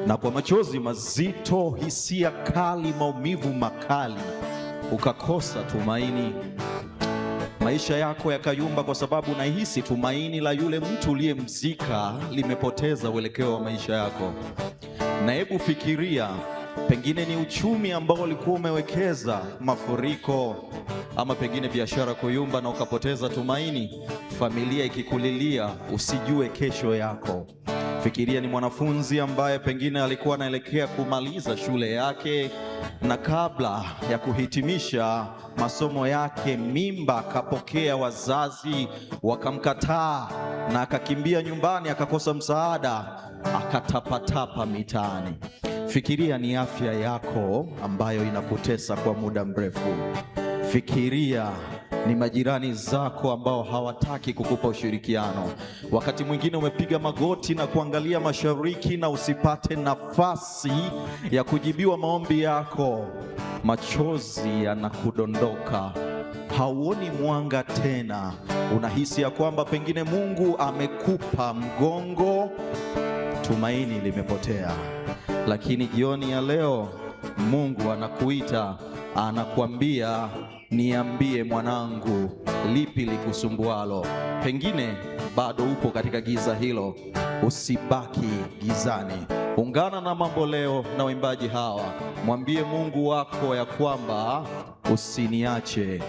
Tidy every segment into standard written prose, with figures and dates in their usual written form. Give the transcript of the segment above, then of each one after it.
na kwa machozi mazito, hisia kali, maumivu makali, ukakosa tumaini. Maisha yako yakayumba kwa sababu unahisi tumaini la yule mtu uliyemzika limepoteza uelekeo wa maisha yako. Na hebu fikiria, pengine ni uchumi ambao ulikuwa umewekeza, mafuriko, ama pengine biashara kuyumba na ukapoteza tumaini, familia ikikulilia usijue kesho yako. Fikiria ni mwanafunzi ambaye pengine alikuwa anaelekea kumaliza shule yake, na kabla ya kuhitimisha masomo yake mimba akapokea, wazazi wakamkataa na akakimbia nyumbani, akakosa msaada, akatapatapa mitaani. Fikiria ni afya yako ambayo inakutesa kwa muda mrefu. Fikiria ni majirani zako ambao hawataki kukupa ushirikiano. Wakati mwingine umepiga magoti na kuangalia mashariki na usipate nafasi ya kujibiwa maombi yako. Machozi yanakudondoka, hauoni mwanga tena. Unahisi ya kwamba pengine Mungu amekupa mgongo, tumaini limepotea. Lakini jioni ya leo Mungu anakuita, anakuambia, niambie mwanangu, lipi likusumbualo? Pengine bado upo katika giza hilo, usibaki gizani. Ungana na Mambo Leo na waimbaji hawa, mwambie Mungu wako ya kwamba usiniache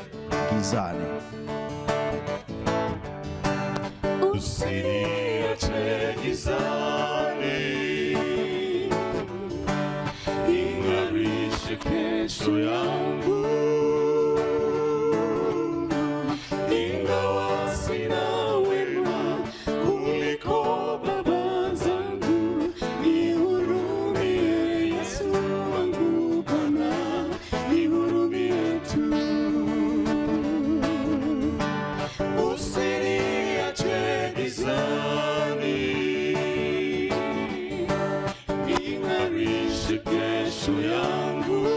gizani. Usiniache gizani, ing'arishe kesho yangu. Ingawa sina wema kuliko baba zangu, nihurumie Yesu wangu Bwana, nihurumie tu. Usiniache gizani, ing'arishe kesho yangu.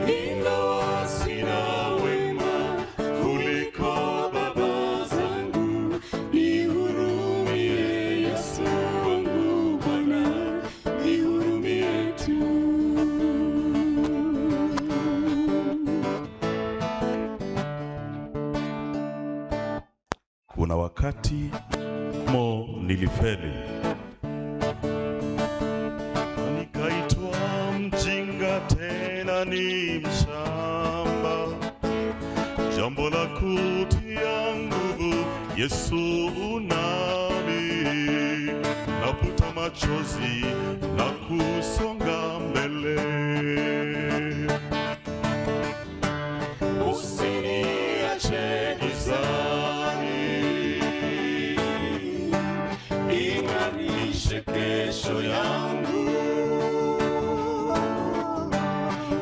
Ingawa sina wema kuliko baba zangu, nihurumie Yesu wangu Bwana, nihurumie tu. Kuna wakati nilifeli, nikaitwa mjinga, tena ni mshamba. Jambo la kutia nguvu, Yesu unami, nafuta machozi na kusonga mbele. Usiniache gizani, ing'arishe kesho yangu.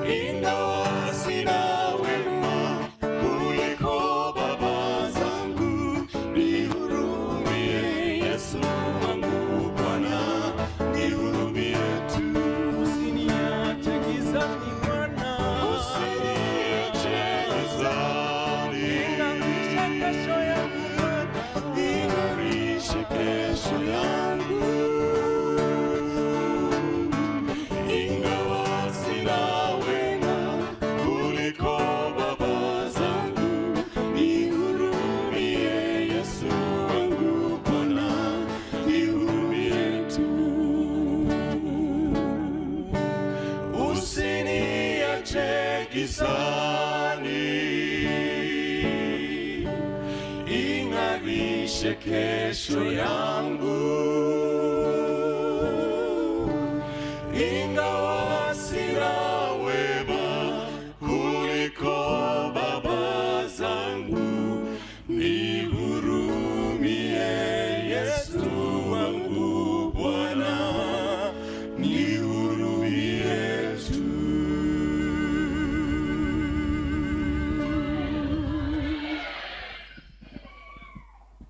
Ingawa sina wema kuliko baba zangu, nihurumie Yesu wangu Bwana, nihurumie tu. Usiniache gizani Bwana, Usiniache gizani, ing'arishe kesho yangu Bwana, ing'arishe kesho yangu. Ingawa sina wema kuliko baba zangu, nihurumie Yesu wangu Bwana, nihurumie tu. Usiniache gizani, ing'arishe kesho yangu.